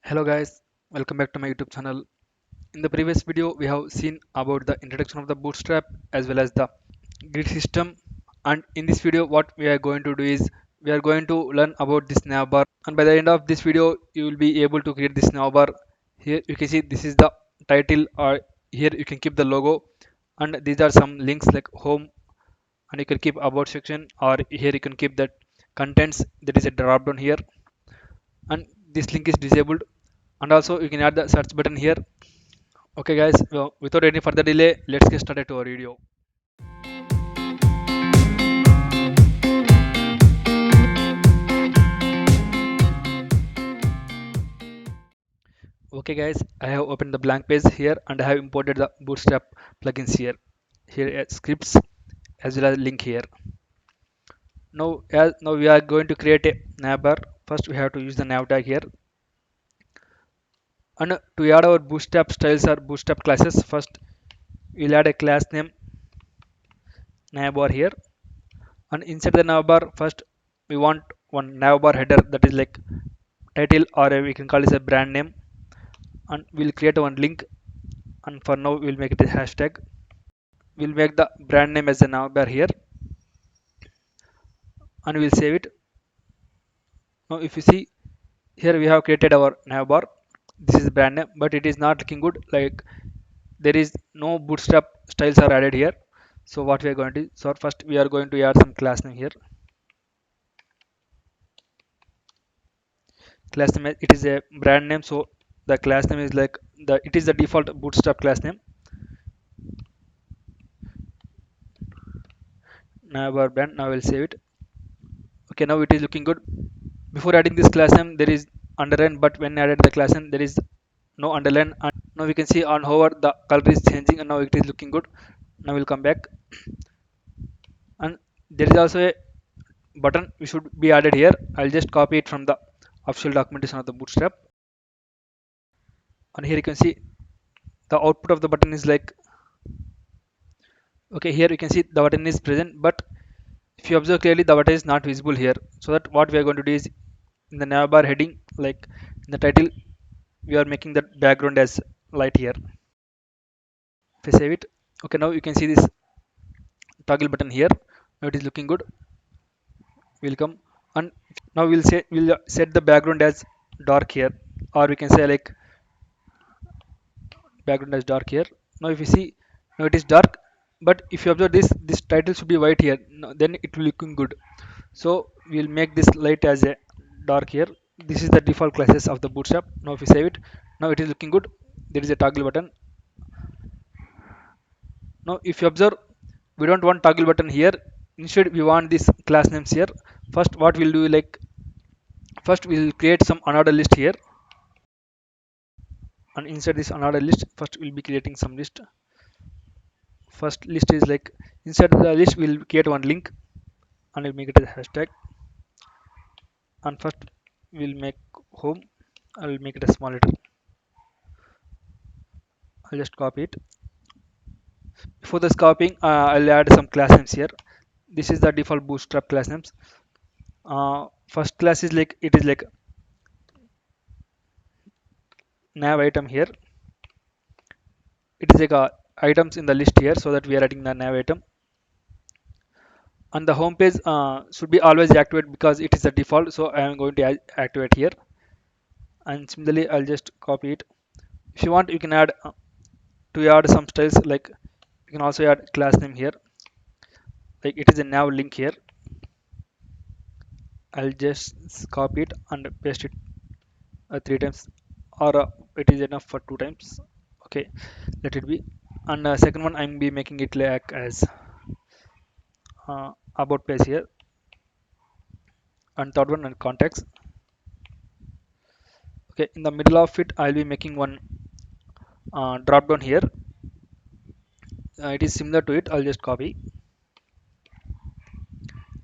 Hello guys, welcome back to my YouTube channel. In the previous video, we have seen about the introduction of the Bootstrap as well as the grid system. And in this video, what we are going to do is we are going to learn about this navbar. And by the end of this video, you will be able to create this navbar. Here you can see this is the title, or here you can keep the logo. And these are some links like home, and you can keep about section, or here you can keep that contents. That is a drop down here, and this link is disabled. And also you can add the search button here. Okay guys, well, without any further delay, let's get started to our video. Okay guys, I have opened the blank page here and I have imported the Bootstrap plugins here. Here scripts as well as link here. Now we are going to create a navbar. First we have to use the nav tag here. And to add our Bootstrap styles or Bootstrap classes, first we'll add a class name navbar here. And inside the navbar, first we want one navbar header, that is like title, or we can call it a brand name. And we'll create one link, and for now we'll make it a hashtag. We'll make the brand name as a navbar here, and we'll save it. Now if you see here, we have created our navbar. This is the brand name, but it is not looking good, like there is no Bootstrap styles are added here. So what we are going to do, so first we are going to add some class name here. Class name, it is a brand name, so the class name is like it is the default Bootstrap class name, navbar brand. Now we'll save it. Okay, now it is looking good. Before adding this class name, there is underline, but when added the class name, there is no underline. And now we can see on hover the color is changing, and now it is looking good. Now we'll come back, and there is also a button we should be added here. I'll just copy it from the official documentation of the Bootstrap, and here you can see the output of the button is like, okay, here you can see the button is present, but if you observe clearly, the button is not visible here. So that what we are going to do is, in the navbar heading, like in the title, we are making the background as light here. If I save it, okay, now you can see this toggle button here. Now it is looking good. We'll come, and now we'll set the background as dark here, or we can say like background as dark here. Now if you see, now it is dark, but if you observe this title should be white here. Now, then it will looking good. So we'll make this light as a dark here. This is the default classes of the Bootstrap. Now if you save it, now it is looking good. There is a toggle button. Now if you observe, we don't want toggle button here. Instead we want this class names here. First what we'll do, like first we'll create some another list here, and inside this another list, first we'll be creating some list. First list is like, inside the list we'll create one link, and we'll make it as hashtag. And first we'll make home. I'll make it a small letter. I'll just copy it. Before this copying, I'll add some class names here. This is the default Bootstrap class names. First class is like, it is like nav item here. It is like items in the list here, so that we are adding the nav item. And the home page should be always activated because it is the default, so I am going to activate here. And similarly, I'll just copy it. If you want, you can add to add some styles, like you can also add class name here, like it is a nav link here. I'll just copy it and paste it 3 times, or it is enough for 2 times. Okay, let it be. And second one, I'm be making it like as about page here. And third one, and contacts. Okay, in the middle of it, I'll be making one drop down here. It is similar to it. I'll just copy,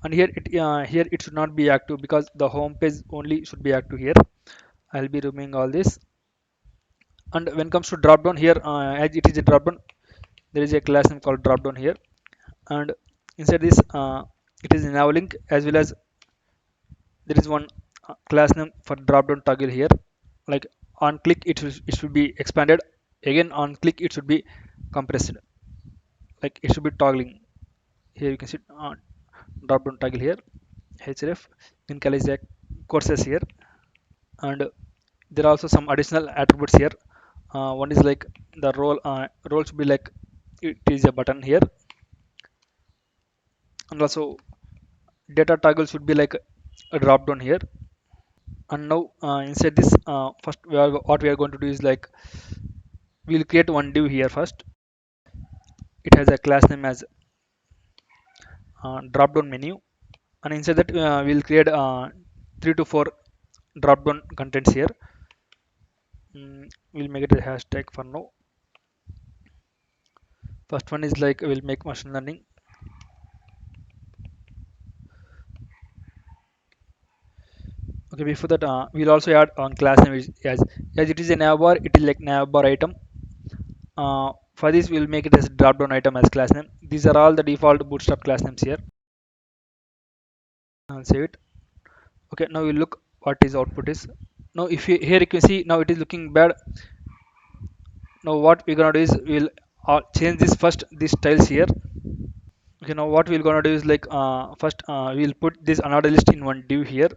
and here it should not be active because the home page only should be active here. I'll be removing all this. And when it comes to drop down here, as it is a drop down, there is a class name called drop down here. And inside this, it is a nav link, as well as there is one class name for drop down toggle here. Like on click it should be expanded, again on click it should be compressed, like it should be toggling. Here you can see drop down toggle here, href, initialize courses here, and there are also some additional attributes here. One is like the role should be like it is a button here, and also data toggle should be like a drop down here. And now inside this first what we are going to do is like we'll create one div here first. It has a class name as drop down menu, and inside that we'll create 3 to 4 drop down contents here. We'll make it a hashtag for now. First one is like we'll make machine learning. Okay, before that we'll also add on class name as it is a navbar, it is like navbar item. For this we'll make it as drop down item as class name. These are all the default bootstrap class names here. I'll save it. Okay, now we'll look what is output is. Now if you here you can see now it is looking bad. Now what we're gonna do is we'll change this first, these styles here. Okay, now what we're gonna do is like first we'll put this another list in one div here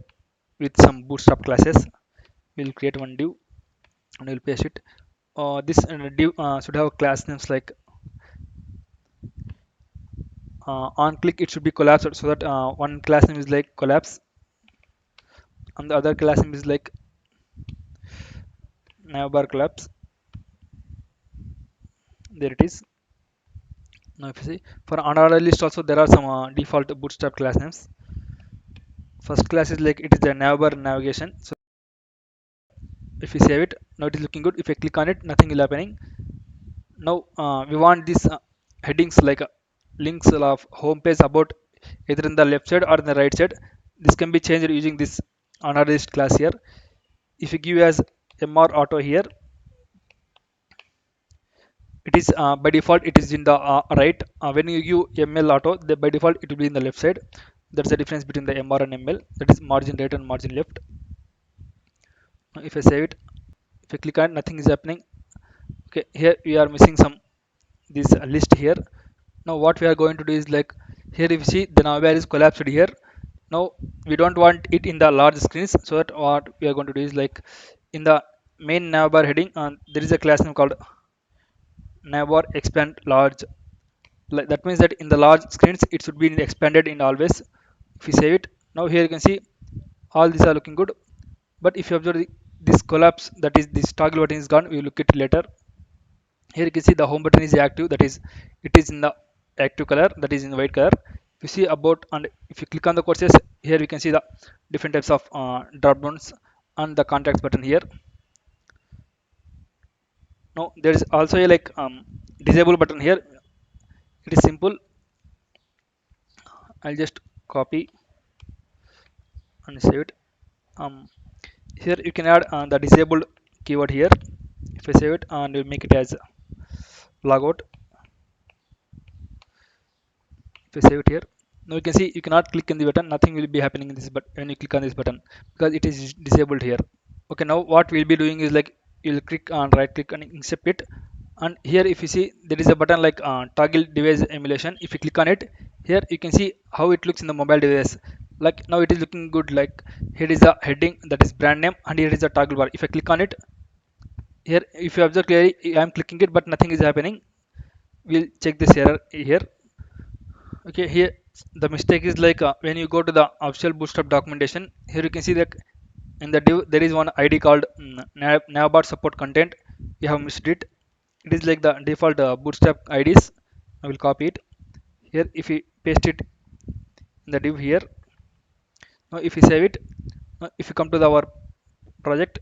with some bootstrap classes. We'll create one div and we'll paste it. This div should have class names like on click it should be collapsed, so that one class name is like collapse and the other class name is like navbar collapse. There it is. Now if you see for another list also there are some default bootstrap class names. First class is like it is the navbar navigation. So if you save it, now it is looking good. If I click on it, nothing will happening. Now we want these headings like links of home page about either in the left side or in the right side. This can be changed using this another list class here. If you give as mr auto here, it is by default it is in the right. When you give ml auto, by default it will be in the left side. That's the difference between the mr and ml, that is margin right and margin left. Now if I save it, if I click on it, nothing is happening. Okay, here we are missing some this list here. Now what we are going to do is like here if you see the navbar is collapsed here. Now we don't want it in the large screens, so that what we are going to do is like in the main navbar heading there is a class name called navbar expand large. Like that means that in the large screens it should be expanded in always. If you save it, now here you can see all these are looking good. But if you observe this collapse, that is this toggle button is gone, we will look at it later. Here you can see the home button is active, that is it is in the active color, that is in white color. If you see about, and if you click on the courses, here we can see the different types of drop downs and the contacts button here. Now there is also a like disable button here. It is simple. I'll just copy and save it. Here you can add the disabled keyword here. If I save it and we make it as logout, if I save it here, now you can see you cannot click on the button, nothing will be happening in this, but when you click on this button, because it is disabled here. Okay, now what we'll be doing is like you'll click on right click and accept it, and here if you see there is a button like toggle device emulation. If you click on it, here you can see how it looks in the mobile device. Like now it is looking good. Like here is the heading, that is brand name, and here is the toggle bar. If I click on it, here if you observe clearly I am clicking it but nothing is happening. We'll check this error here. Okay, here the mistake is like when you go to the official bootstrap documentation, here you can see that in the div there is one id called navbar support content. We have missed it. It is like the default bootstrap ids. I will copy it here. If we paste it in the div here, now if we save it, if you come to our project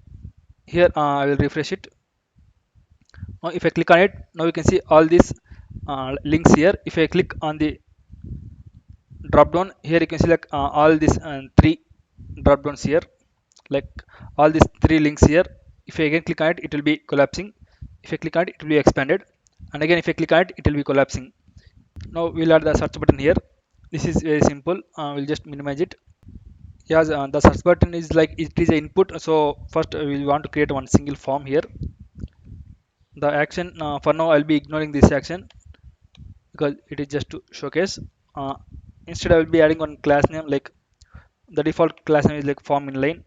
here, I will refresh it. Now if I click on it, now you can see all these links here. If I click on the drop down here, you can see like all these 3 drop downs here, like all these 3 links here. If I again click on it, it will be collapsing. If I click on it, it will be expanded, and again if I click on it, it will be collapsing. Now we'll add the search button here. This is very simple. We'll just minimize it. Yes, the search button is like it is a input. So first we want to create one single form here. The action for now I'll be ignoring this action because it is just to showcase. uh, Instead I will be adding one class name, like the default class name is like form inline,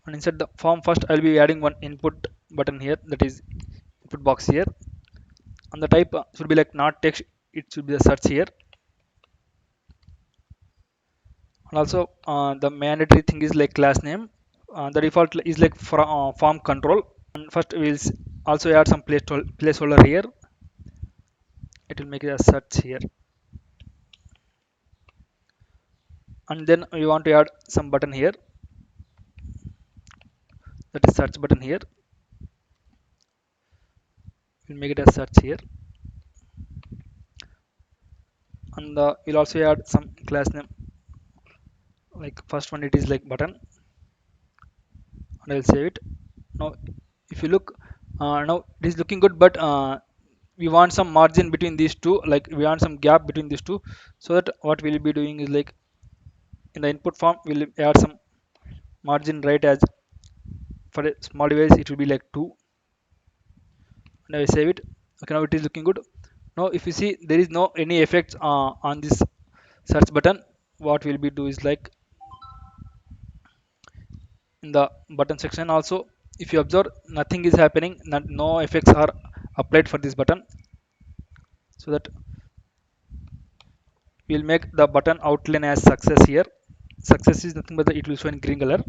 and inside the form first I'll be adding one input button here, that is input box here, and the type should be like not text, it should be the search here. And also the mandatory thing is like class name. The default is like form control. And first we'll also add some placeholder here. It will make it a search here, and then we want to add some button here, that is search button here. We'll make it a search here, and we'll also add some class name, like first one it is like button, and I'll save it. Now if you look, now it is looking good, but we want some margin between these two, like we want some gap between these two. So that what we'll be doing is like in the input form we'll add some margin, right? As for a small device it will be like 2, and I save it. Okay, now it is looking good. Now if you see there is no any effects on this search button, what we'll be do is like in the button section also, if you observe nothing is happening, no effects are applied for this button. So that we'll make the button outline as success here. Success is nothing but it will show in green color.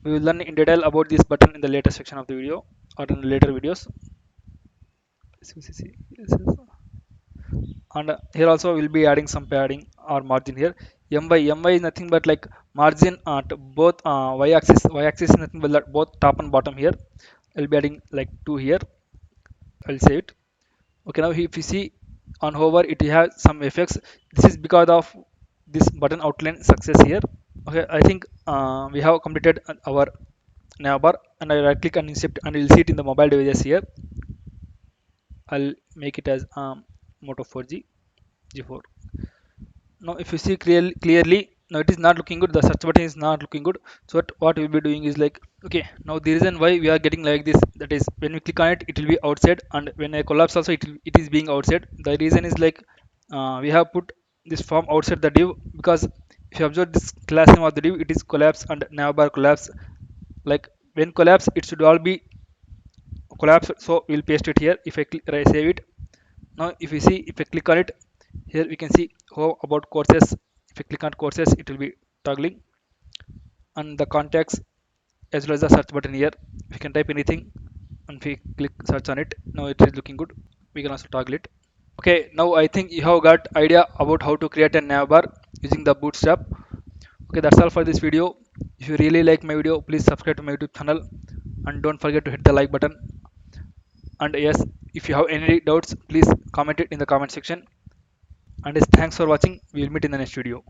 We will learn in detail about this button in the later section of the video or in the later videos. And here also we'll be adding some padding or margin here. My is nothing but like margin to both y-axis is nothing but that both top and bottom here. I'll be adding like 2 here. I'll save it. Okay, now if you see on hover it has some effects. This is because of this button outline success here. Okay, I think we have completed our navbar, and I right click and inspect, and you'll see it in the mobile devices here. I'll make it as Moto 4G G4. Now if you see clearly, now it is not looking good, the search button is not looking good. So what we'll be doing is like, okay, now the reason why we are getting like this, that is when we click on it it will be outside, and when I collapse also it is being outside. The reason is like we have put this form outside the div, because if you observe this class name of the div, it is collapse and navbar collapse. Like when collapse it should all be collapsed. So we'll paste it here. If I click, I save it. Now if you see, if I click on it, here we can see how about courses. If I click on courses it will be toggling, and the contacts as well as the search button here, we can type anything, and if we click search on it, now it is looking good. We can also toggle it. Okay, now I think you have got idea about how to create a navbar using the bootstrap. Okay, that's all for this video. If you really like my video, please subscribe to my YouTube channel, and don't forget to hit the like button. And yes, if you have any doubts, please comment it in the comment section. And yes, thanks for watching. We will meet in the next video.